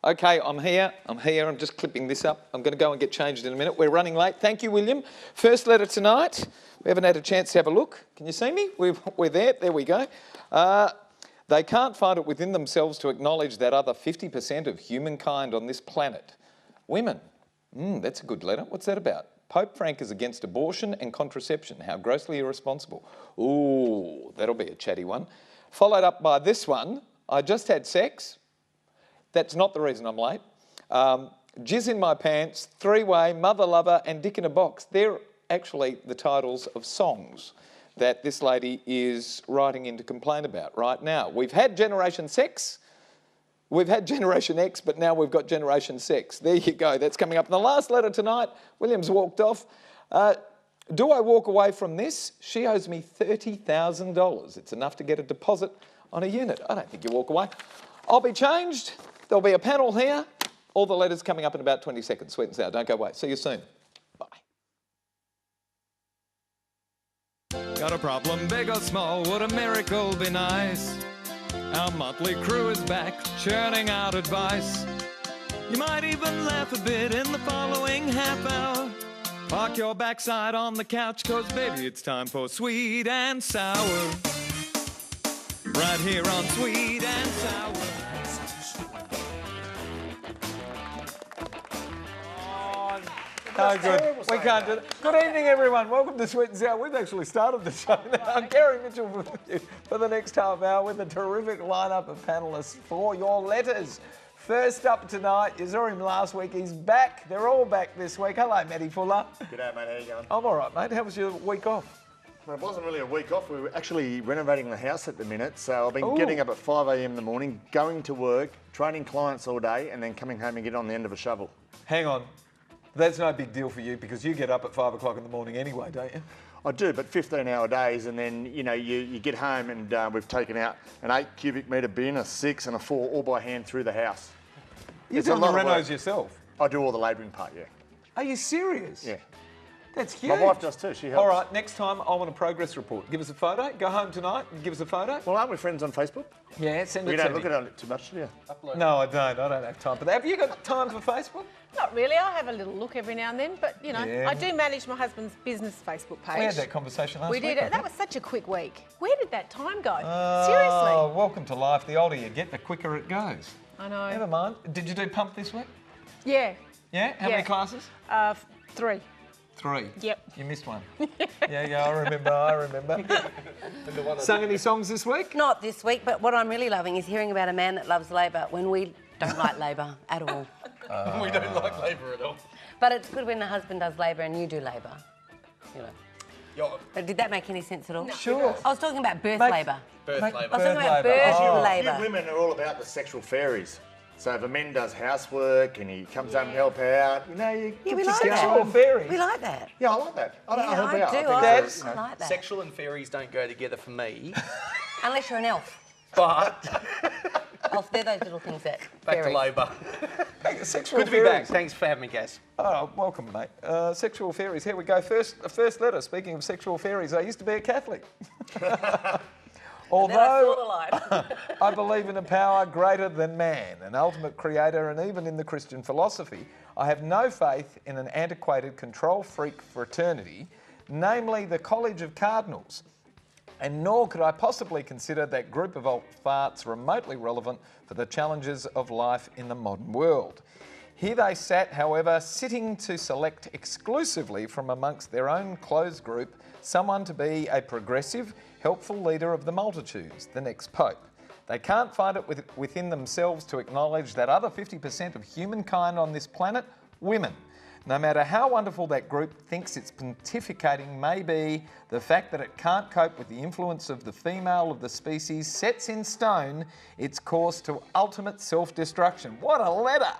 Okay, I'm here. I'm just clipping this up. I'm going to go and get changed in a minute. We're running late. Thank you, William. First letter tonight. We haven't had a chance to have a look. Can you see me? We're there. There we go. They can't find it within themselves to acknowledge that other 50% of humankind on this planet. Women. That's a good letter. What's that about? Pope Frank is against abortion and contraception. How grossly irresponsible. Ooh, that'll be a chatty one. Followed up by this one. I just had sex. That's not the reason I'm late. Jizz in my pants, three-way, mother lover and dick in a box. They're actually the titles of songs that this lady is writing in to complain about right now. We've had Generation Sex, we've had Generation X, but now we've got Generation Sex. There you go, that's coming up. And the last letter tonight, William's walked off. Do I walk away from this? She owes me $30,000. It's enough to get a deposit on a unit. I don't think you walk away. I'll be changed. There'll be a panel here. All the letters coming up in about 20 seconds. Sweet and sour. Don't go away. See you soon. Bye. Got a problem, big or small, would a miracle be nice? Our monthly crew is back, churning out advice. You might even laugh a bit in the following half hour. Park your backside on the couch, 'cause baby, it's time for Sweet and Sour. Right here on Sweet and Sour. No good. We can't do that. Good evening, everyone. Welcome to Sweet and Sour. We've actually started the show now. I'm Gary Mitchell with you for the next half hour with a terrific lineup of panellists for your letters. First up tonight, you saw him last week. He's back. They're all back this week. Hello, Matty Fuller. G'day, mate. How you going? I'm all right, mate. How was your week off? Well, it wasn't really a week off. We were actually renovating the house at the minute. So I've been getting up at 5 a.m. in the morning, going to work, training clients all day, and then coming home and getting on the end of a shovel. Hang on. That's no big deal for you because you get up at 5 o'clock in the morning anyway, don't you? I do, but 15-hour days, and then, you know, you get home and we've taken out an 8 cubic metre bin, a 6 and a 4 all by hand through the house. You're doing the renos yourself? I do all the labouring part, yeah. Are you serious? Yeah. That's huge. My wife does too, she helps. All right, next time I want a progress report. Give us a photo. Go home tonight and give us a photo. Well, aren't we friends on Facebook? Yeah, send it You to me. don't look at it too much, do you? No, I don't. I don't have time for that. Have you got time for Facebook? Not really. I have a little look every now and then, but you know, Yeah. I do manage my husband's business Facebook page. We had that conversation last week. We did I it. That think. was such a quick week. Where did that time go? Oh, Seriously. welcome to life. The older you get, the quicker it goes. I know. Never mind. Did you do pump this week? Yeah. Yeah? How many classes? 3. 3. Yep. You missed one. Yeah, I remember. Sung any songs this week? Not this week, but what I'm really loving is hearing about a man that loves Labor when we don't like Labor at all. We don't like Labor at all. But it's good when the husband does Labor and you do Labor. You know. But did that make any sense at all? No. Sure. I was talking about birth Make- Labor. Birth I Labor. was talking about birth Oh. Labor. You women are all about the sexual fairies. So if a man does housework and he comes home and help out, you know, you Yeah, get we your like skills that. on. Sexual fairies. We like that. Yeah, I like that. I Yeah, help I out. do. think That's- so, you know. I like that. Sexual and fairies don't go together for me. Unless you're an elf. But Elf, they're those little things that back fairies. to Labor. Sexual Good to be fairies. back. Thanks for having me, Gaz. Oh, welcome, mate. Sexual fairies. Here we go. First letter. Speaking of sexual fairies, I used to be a Catholic. Then I saw the Although light. I believe in a power greater than man, an ultimate creator, and even in the Christian philosophy, I have no faith in an antiquated control freak fraternity, namely the College of Cardinals. And nor could I possibly consider that group of old farts remotely relevant for the challenges of life in the modern world. Here they sat, however, sitting to select exclusively from amongst their own closed group someone to be a progressive, helpful leader of the multitudes, the next pope. They can't find it within themselves to acknowledge that other 50% of humankind on this planet, women. No matter how wonderful that group thinks its pontificating may be, the fact that it can't cope with the influence of the female of the species sets in stone its course to ultimate self-destruction. What a letter!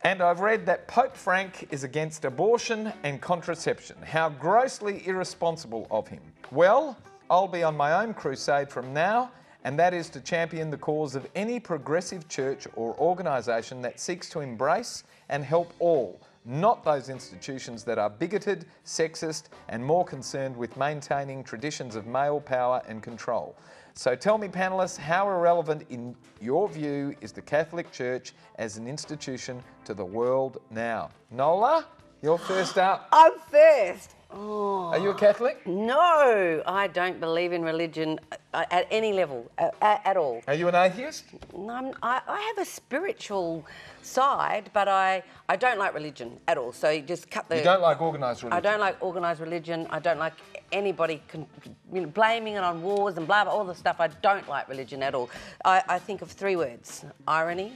And I've read that Pope Frank is against abortion and contraception. How grossly irresponsible of him. Well, I'll be on my own crusade from now, and that is to champion the cause of any progressive church or organisation that seeks to embrace and help all, not those institutions that are bigoted, sexist, and more concerned with maintaining traditions of male power and control. So tell me, panellists, how irrelevant, in your view, is the Catholic Church as an institution to the world now? Nola, you're first up. I'm first. Oh. Are you a Catholic? No, I don't believe in religion at any level, at all. Are you an atheist? I have a spiritual side, but I don't like religion at all. So you just cut the... You don't like organised religion? I don't like organised religion. I don't like anybody blaming it on wars and blah, blah, all the stuff. I don't like religion at all. I think of 3 words: irony,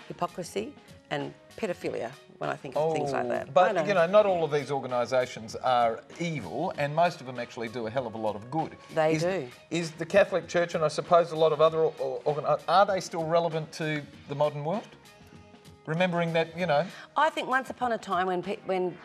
hypocrisy and pedophilia when I think of things like that. But, you know, not all of these organisations are evil, and most of them actually do a hell of a lot of good. They do. Is the Catholic Church, and I suppose a lot of other are they still relevant to the modern world? Remembering that, you know... I think once upon a time when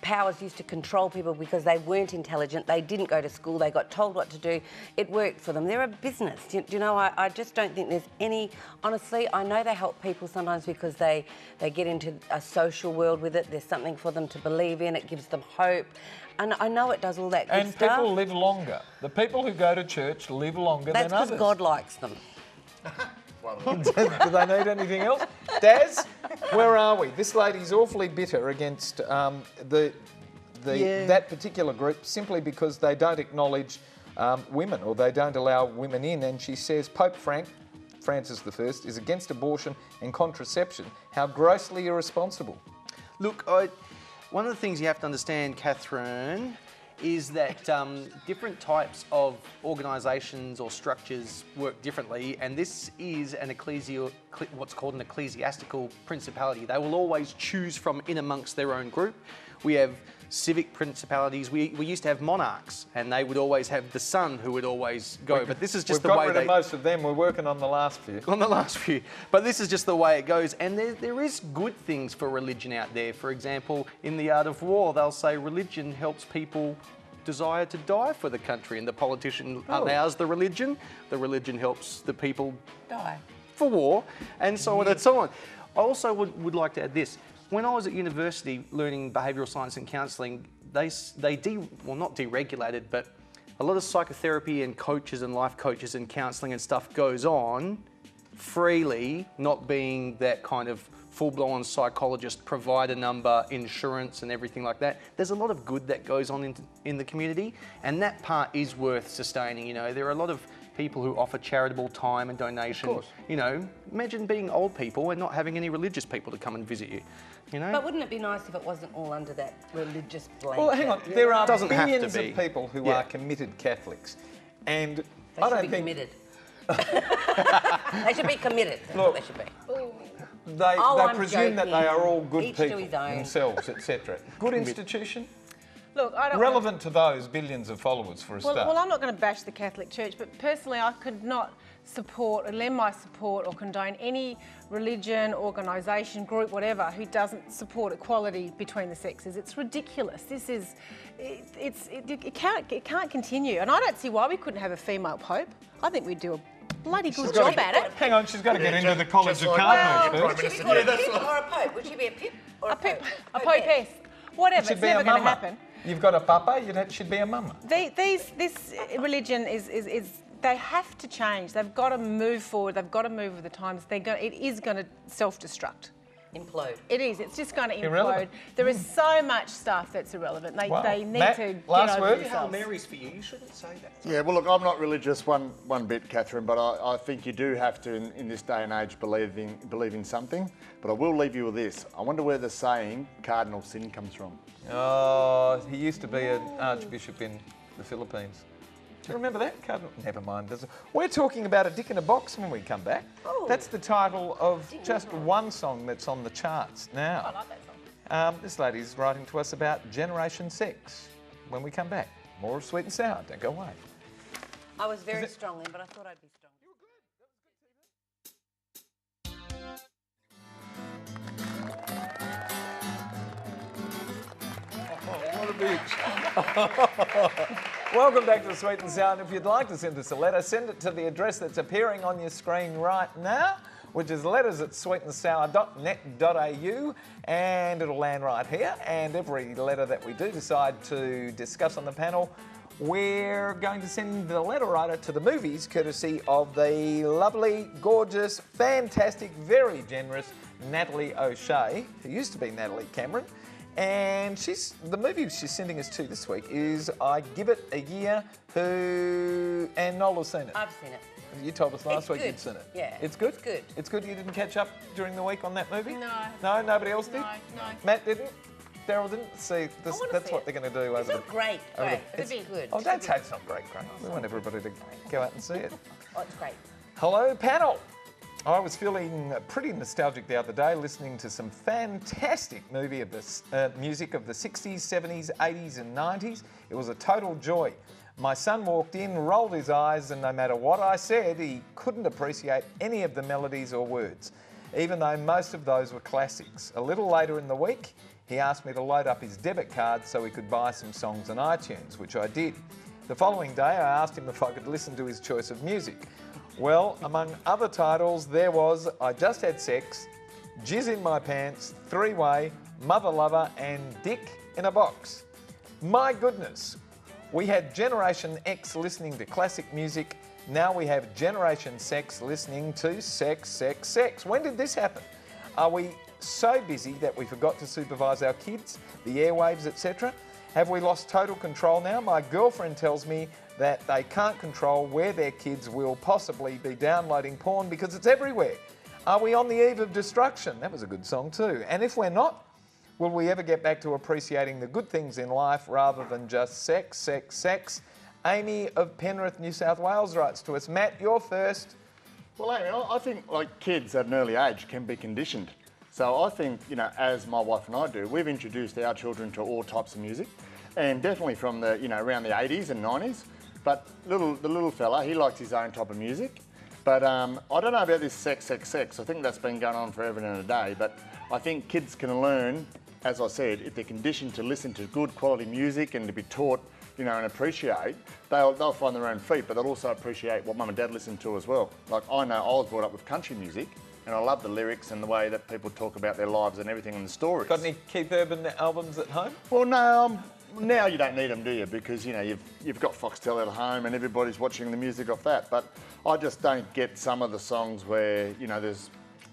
powers used to control people because they weren't intelligent, they didn't go to school, they got told what to do, it worked for them. They're a business. Do you know, I just don't think there's any... Honestly, I know they help people sometimes because they get into a social world with it. There's something for them to believe in. It gives them hope. And I know it does all that good stuff. And people live longer. The people who go to church live longer than others. That's because God likes them. Do they need anything else? Daz, where are we? This lady's awfully bitter against that particular group simply because they don't acknowledge women, or they don't allow women in. And she says Pope Francis I, is against abortion and contraception. How grossly irresponsible. Look, one of the things you have to understand, Catherine, is that different types of organisations or structures work differently, and this is an what's called an ecclesiastical principality. They will always choose from in amongst their own group. We have civic principalities. We used to have monarchs, and they would always have the son who would always go. But this is just the way We've got rid of most of them. We're working on the last few. On the last few. But this is just the way it goes. And there is good things for religion out there. For example, in The Art of War, they'll say religion helps people desire to die for the country, and the politician allows the religion. The religion helps the people Die. For war, and so on and so on. I also would like to add this. When I was at university learning behavioural science and counselling, not deregulated, but a lot of psychotherapy and coaches and life coaches and counselling and stuff goes on freely, not being that kind of full-blown psychologist, provider number, insurance and everything like that. There's a lot of good that goes on in the community, and that part is worth sustaining. You know, there are a lot of people who offer charitable time and donation. Of course. You know, imagine being old people and not having any religious people to come and visit you. You know? But wouldn't it be nice if it wasn't all under that religious blanket? Well, hang on. There are Doesn't have to billions be. of people who are committed Catholics, and They I should don't be think committed. They should be committed. That's what they should be. they I'm presume that joking. they are all good Each to people his own. themselves, etc. Good institution, Look, I don't relevant to those billions of followers for a start. Well, I'm not going to bash the Catholic Church, but personally, I could not support or lend my support or condone any religion, organisation, group, whatever, who doesn't support equality between the sexes. It's ridiculous. This is, it can't continue, and I don't see why we couldn't have a female pope. I think we'd do a bloody good job at it. Hang on, she's got to get into the College of Cardinals Would first. she be called a pip or a pope? Would she be a pip or a pope? A popess, whatever. Should It's be never a going to mama. happen. You've got a papa, should be a mama. This religion is they have to change. They've got to move forward. They've got to move with the times. It is going to self-destruct. Implode. It is. It's just going to implode. Irrelevant. There is so much stuff that's irrelevant. They need Matt, to get last over word? Hail themselves. Marys for you. You shouldn't say that. Yeah, well, look, I'm not religious one bit, Catherine, but I think you do have to, in this day and age, believe in something. But I will leave you with this. I wonder where the saying cardinal sin comes from. Oh, he used to be an archbishop in the Philippines. Do you remember that? Cardinal? Never mind. We're talking about A Dick in a Box when we come back. Oh. That's the title of just one song that's on the charts now. I like that song. This lady's writing to us about Generation Sex when we come back. More of Sweet and Sour. Don't go away. I was very strong then, but I thought I'd be strong. What a bitch. Welcome back to Sweet and Sour. And if you'd like to send us a letter, send it to the address that's appearing on your screen right now, which is letters@sweetandsour.net.au, and it'll land right here. And every letter that we do decide to discuss on the panel, we're going to send the letter writer to the movies, courtesy of the lovely, gorgeous, fantastic, very generous Natalie O'Shea, who used to be Natalie Cameron. And the movie she's sending us to this week is I Give It a Year, and Nola's seen it. I've seen it. You told us last week good. you'd seen it. Yeah. It's good? It's good. It's good. You didn't catch up during the week on that movie? No. No, nobody else did? No. Matt didn't? Darryl didn't? See, that's see what it. they're going to do It's not great. It's It's good. Oh, don't say it's not great. We want everybody to go out and see it. Oh, it's great. Hello, panel. I was feeling pretty nostalgic the other day listening to some fantastic music of the 60s, 70s, 80s and 90s. It was a total joy. My son walked in, rolled his eyes, and no matter what I said, he couldn't appreciate any of the melodies or words, even though most of those were classics. A little later in the week, he asked me to load up his debit card so he could buy some songs on iTunes, which I did. The following day, I asked him if I could listen to his choice of music. Well, among other titles, there was I Just Had Sex, Jizz in My Pants, Three-Way, Mother Lover and Dick in a Box. My goodness, we had Generation X listening to classic music. Now we have Generation Sex listening to sex, sex, sex. When did this happen? Are we so busy that we forgot to supervise our kids, the airwaves, etc.? Have we lost total control now? My girlfriend tells me that they can't control where their kids will possibly be downloading porn because it's everywhere. Are we on the eve of destruction? That was a good song too. And if we're not, will we ever get back to appreciating the good things in life rather than just sex, sex, sex? Amy of Penrith, New South Wales writes to us. Matt, you're first. Well, Amy, I think like kids at an early age can be conditioned. So I think, as my wife and I do, we've introduced our children to all types of music, and definitely from the, around the 80s and 90s. But the little fella, he likes his own type of music. But I don't know about this sex, sex, sex. I think that's been going on forever and a day. But I think kids can learn, as I said, if they're conditioned to listen to good quality music and to be taught, and appreciate, they'll find their own feet, but they'll also appreciate what mum and dad listen to as well. Like I know I was brought up with country music, and I love the lyrics and the way that people talk about their lives and everything and the stories. Got any Keith Urban albums at home? Well, no, now you don't need them, do you? Because, you've got Foxtel at home and everybody's watching the music off that. But I just don't get some of the songs where,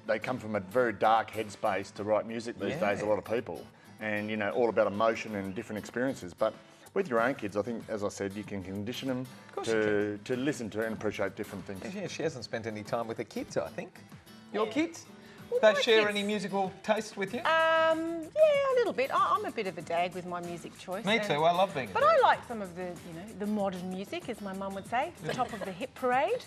they come from a very dark headspace to write music these days, a lot of people. And, all about emotion and different experiences. But with your own kids, I think, as I said, you can condition them to listen to and appreciate different things. Yeah, she hasn't spent any time with her kids, I think. Your kids? Well, They my share kids- any musical taste with you? Yeah, a little bit. I'm a bit of a dag with my music choice. Me too, I love being a But dad. I like some of the modern music, as my mum would say, the top of the hit parade.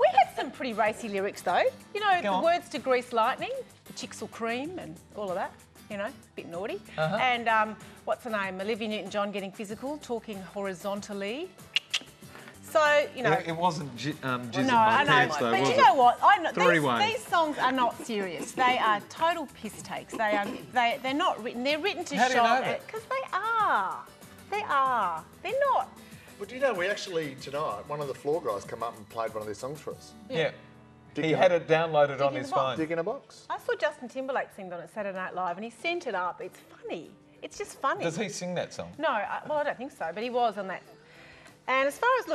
We had some pretty racy lyrics though. The on. words to Grease Lightning, the chicks will cream and all of that. A bit naughty. Uh-huh. And what's her name? Olivia Newton-John getting physical, talking horizontally. So, It wasn't jizz in no, my I know, pants though, but was you it? know what? I know Three-way. these songs are not serious. They are total piss takes. They're not written. They're written to How do you show know that? because they are. They are. They're not. But do you know, we actually, tonight, one of the floor guys come up and played one of their songs for us. Yeah. Dick He in had a- it downloaded on in his the box. phone. Dick in a box. I saw Justin Timberlake sing on at Saturday Night Live, and he sent it up. It's funny. It's just funny. Does he sing that song? No, I don't think so. But he was on that. And as far as He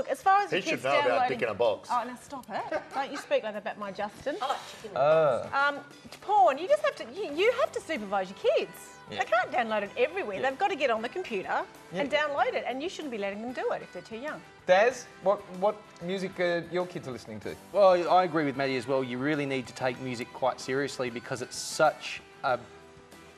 the should kids know about downloading- Dick in a box. Oh, now stop it! Don't you speak like that about my Justin. I like chicken. Oh. Porn, you just have to you have to supervise your kids. Yeah. They can't download it everywhere. They've got to get on the computer and download it, and you shouldn't be letting them do it if they're too young. Daz, what music are your kids are listening to? Well, I agree with Maddie as well. You really need to take music quite seriously because it's such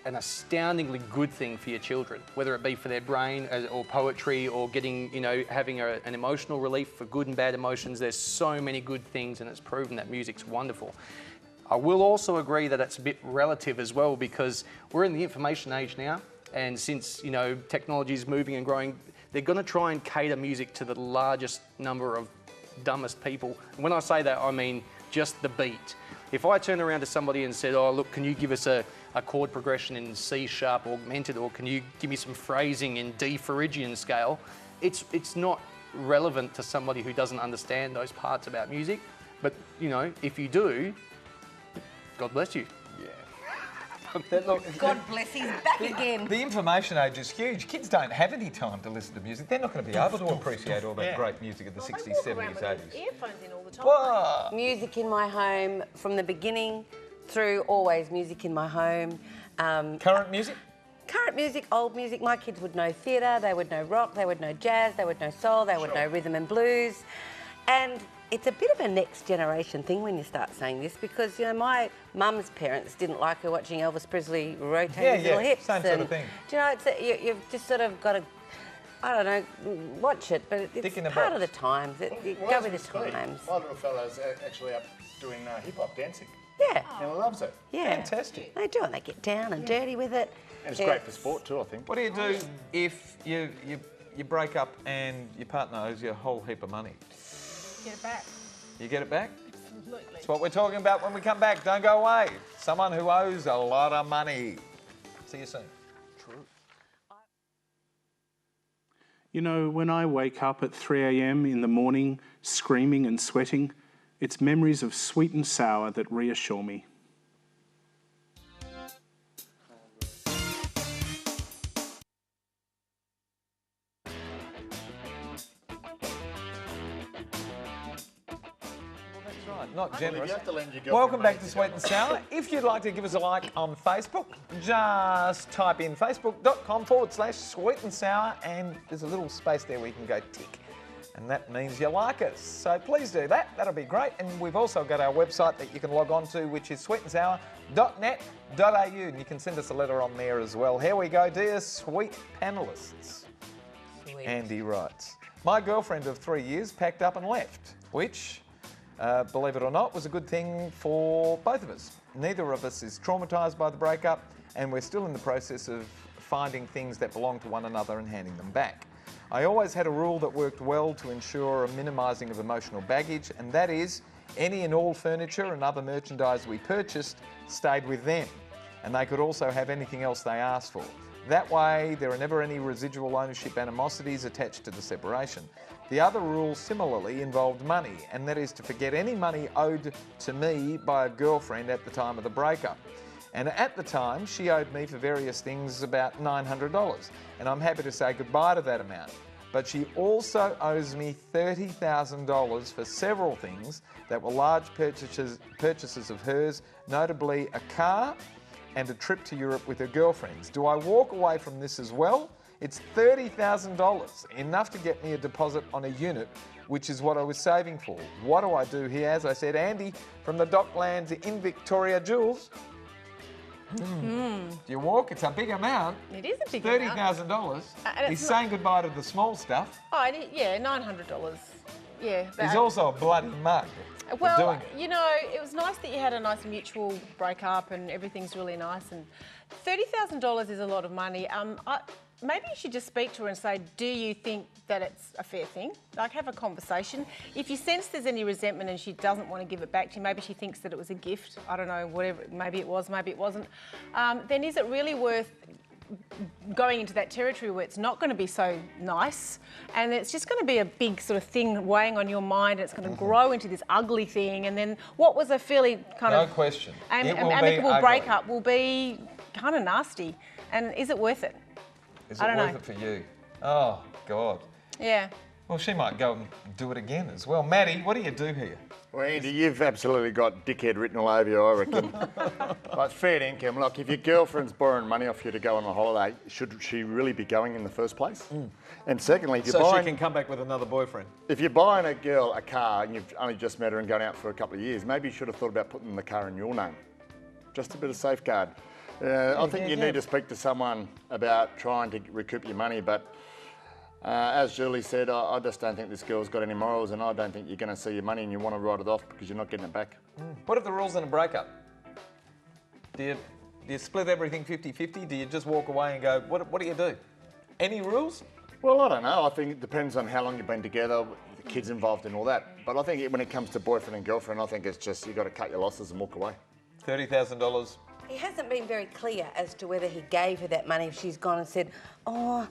an astoundingly good thing for your children, whether it be for their brain or poetry or getting, having an emotional relief for good and bad emotions. There's so many good things, and it's proven that music's wonderful. I will also agree that it's a bit relative as well because we're in the information age now, and since, technology is moving and growing, they're going to try and cater music to the largest number of dumbest people. And when I say that, I mean just the beat. If I turn around to somebody and said, oh, look, can you give us a chord progression in C sharp augmented, or can you give me some phrasing in D Phrygian scale, it's not relevant to somebody who doesn't understand those parts about music. But, if you do, God bless you. God bless, he's back again. The information age is huge. Kids don't have any time to listen to music. They're not going to be able to appreciate all that great music of the 60s, 70s, 80s. Earphones in all the time. Whoa. Music in my home from the beginning through, always music in my home. Current music? Current music, old music. My kids would know theatre, they would know rock, they would know jazz, they would know soul, they would know rhythm and blues. And it's a bit of a next generation thing when you start saying this, because, you know, my mum's parents didn't like her watching Elvis Presley rotate his little hips. Same sort of thing. Do you know, you've just sort of got to, I don't know, watch it, but it's part of the times. Go with the times. My little fella's actually up doing hip-hop dancing. Yeah. And loves it. Yeah. Fantastic. They do, and they get down and dirty with it. And it's great for sport too, I think. What do you do if you break up and your partner owes you a whole heap of money? Get it back. You get it back? Absolutely. That's what we're talking about when we come back. Don't go away. Someone who owes a lot of money. See you soon. True. You know, when I wake up at 3 a.m. in the morning, screaming and sweating, it's memories of sweet and sour that reassure me. Not generous. You have to lend your girlfriend Welcome back money to Sweet and Sour. If you'd like to give us a like on Facebook, just type in facebook.com/sweet and sour, and there's a little space there where you can go tick. And that means you like us. So please do that. That'll be great. And we've also got our website that you can log on to, which is sweetandsour.net.au. And you can send us a letter on there as well. Here we go, dear sweet panellists. Sweet. Andy writes, my girlfriend of 3 years packed up and left, which, believe it or not, was a good thing for both of us. Neither of us is traumatised by the breakup, and we're still in the process of finding things that belong to one another and handing them back. I always had a rule that worked well to ensure a minimising of emotional baggage, and that is any and all furniture and other merchandise we purchased stayed with them, and they could also have anything else they asked for. That way, there are never any residual ownership animosities attached to the separation. The other rule similarly involved money, and that is to forget any money owed to me by a girlfriend at the time of the breakup. And at the time, she owed me for various things about $900, and I'm happy to say goodbye to that amount. But she also owes me $30,000 for several things that were large purchases of hers, notably a car and a trip to Europe with her girlfriends. Do I walk away from this as well? It's $30,000, enough to get me a deposit on a unit, which is what I was saving for. What do I do here? As I said, Andy from the Docklands in Victoria. Jules? Do you walk? It's a big amount. It is a big amount. $30,000. He's not- saying goodbye to the small stuff. Oh, yeah, $900. Yeah. He's also a bloody mug for doing Well, it. you know, it was nice that you had a nice mutual breakup and everything's really nice. And $30,000 is a lot of money. Maybe you should just speak to her and say, do you think that it's a fair thing? Like, have a conversation. If you sense there's any resentment and she doesn't want to give it back to you, maybe she thinks that it was a gift, I don't know, whatever, maybe it was, maybe it wasn't, then is it really worth going into that territory where it's not going to be so nice and it's just going to be a big sort of thing weighing on your mind, and it's going to grow into this ugly thing, and then what was a fairly kind No of question. It will be amicable ugly. breakup will be kind of nasty. And is it worth it? Is I it don't worth know. it for you? Oh, God. Yeah. Well, she might go and do it again as well. Maddie, what do you do here? Well, Andy, you've absolutely got dickhead written all over you, I reckon. But fair income. Look, if your girlfriend's borrowing money off you to go on a holiday, should she really be going in the first place? And secondly, if you're So buying, she can come back with another boyfriend. if you're buying a girl a car and you've only just met her and gone out for a couple of years, maybe you should have thought about putting the car in your name. Just a bit of safeguard. I think you need to speak to someone about trying to recoup your money, but as Julie said, I just don't think this girl's got any morals, and I don't think you're going to see your money and you want to write it off because you're not getting it back. What are the rules in a breakup? Do you split everything 50-50? Do you just walk away and go, what do you do? Any rules? Well, I don't know. I think it depends on how long you've been together, the kids involved and all that. But I think when it comes to boyfriend and girlfriend, I think it's just you've got to cut your losses and walk away. $30,000. He hasn't been very clear as to whether he gave her that money if she's gone and said, oh,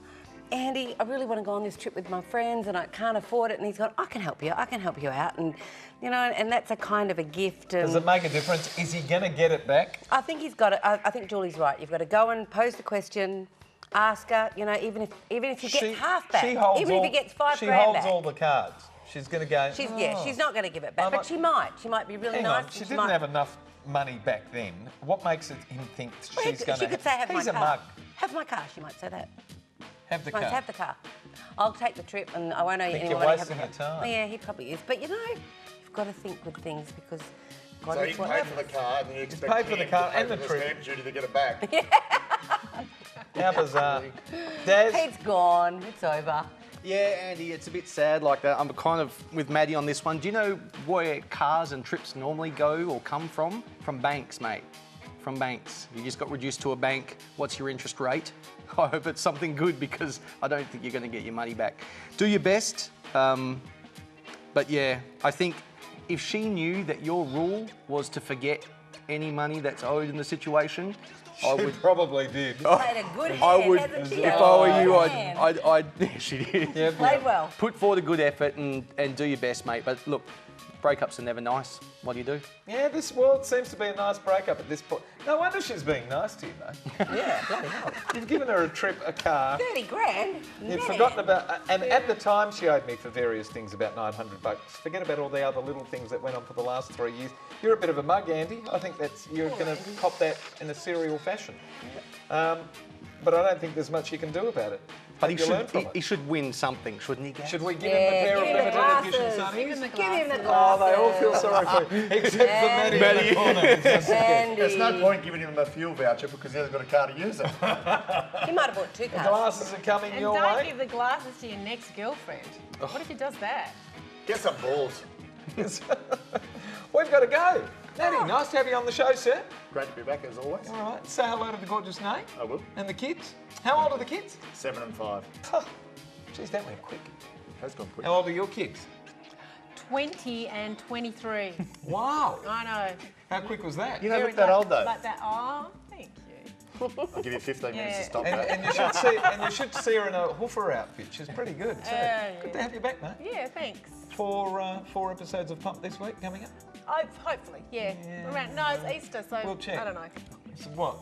Andy, I really want to go on this trip with my friends and I can't afford it. And he's gone, I can help you out. And, you know, and that's a kind of a gift. Does it make a difference? Is he going to get it back? I think he's got it. I think Julie's right. You've got to go and pose the question, ask her, you know, even if he gets half back, even if he gets $5,000 she back. holds all the cards. She's going to go... She's not going to give it back, but she might. She might be really Hang nice. on, she didn't have enough money back then. What makes him think she's going to... She could say, have He's my a car. mug. Have my car, she might say that. Have the car. Have the car. I'll take the trip and I won't owe you any you're money. wasting your time. Oh, yeah, he probably is. But, you know, you've got to think good things because... God So knows you what pay for the car and then you expect paid for the him car to pay and for the the trip. stamp duty to get it back. How bizarre. Daz, It's gone. It's over. Yeah, Andy, it's a bit sad like that. I'm kind of with Maddie on this one. Do you know where cars and trips normally go or come from? From banks, mate. From banks. You just got reduced to a bank. What's your interest rate? I hope it's something good because I don't think you're going to get your money back. Do your best. But yeah, I think if she knew that your rule was to forget any money that's owed in the situation, I would probably did. Played a good hand, I would, hasn't she? if I were you, Hand. I'd she did. Yeah, Played well. Put forward a good effort and do your best, mate. But look, breakups are never nice. What do you do? Yeah, this world seems to be a nice breakup at this point. No wonder she's being nice to you, mate. Yeah, bloody hell. You've given her a trip, a car. 30 grand. You've forgotten about... And at the time, she owed me for various things about $900. Forget about all the other little things that went on for the last 3 years. You're a bit of a mug, Andy. I think you're going to cop that in a serial fashion. But I don't think there's much you can do about it. But He should win something, shouldn't he, Gaz? Should we give him a pair of give him the limited edition glasses. sunnies? Give him the Give him the glasses. glasses. Oh, they all feel sorry for you. Except for Maddie in the corner. Andy. There's no point giving him a fuel voucher because he hasn't got a car to use it. He might have bought 2 cars. Glasses are coming And your don't way. give the glasses to your next girlfriend. What if he does that? Get some balls. We've got to go. Maddie, nice to have you on the show, sir. Great to be back as always. All right, say hello to the gorgeous Nate. I will. And the kids. How old are the kids? 7 and 5. Oh, geez, that went quick. Has gone quick. How old are your kids? 20 and 23. Wow. I know. How quick was that? You don't look that old though. Like that. Oh, thank you. I'll give you 15 minutes to Yeah. stop And, that. and you should see her in a hoofer outfit. She's pretty good too. Good to have you back, mate. Yeah, thanks. 4 episodes of Pump this week coming up. Hopefully, yeah. Around, no, it's Easter, so We'll check. I don't know. So what?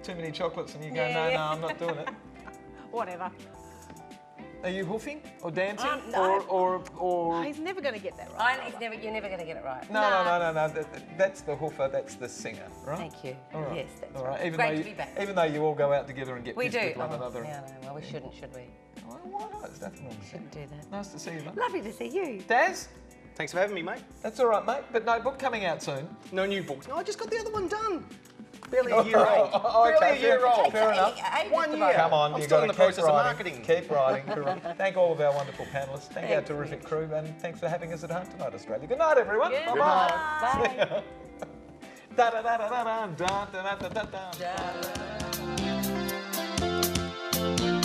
Too many chocolates and you go, Yeah. no, I'm not doing it. Whatever. Are you hoofing or dancing No. or? Oh, he's never going to get that right. You're never going to get it right. No. That's the hoofer. That's the singer, right? Thank you. All right. Yes, that's All right. right. Even Great though to be back. Even though you all go out together and get We pissed do. with one another. Yeah, no, well, we shouldn't, should we? Well, why not? It's nothing wrong with Shouldn't that. do that. Nice to see you, mate. Lovely to see you. Daz, Thanks for having me, mate. that's all right, mate. But no book coming out soon. No new books. No, I just got the other one done. Barely a year old. Okay, Barely a year old. Fair enough. 1 year. Come on, I'm you've still got in to the process keep of writing. marketing. Keep writing. Thank all of our wonderful panellists. Thank our Thanks, terrific crew, and thanks for having us at home tonight, Australia. Good night, everyone. Good Bye-bye. Bye. Da da da da da da da da da da da. Da.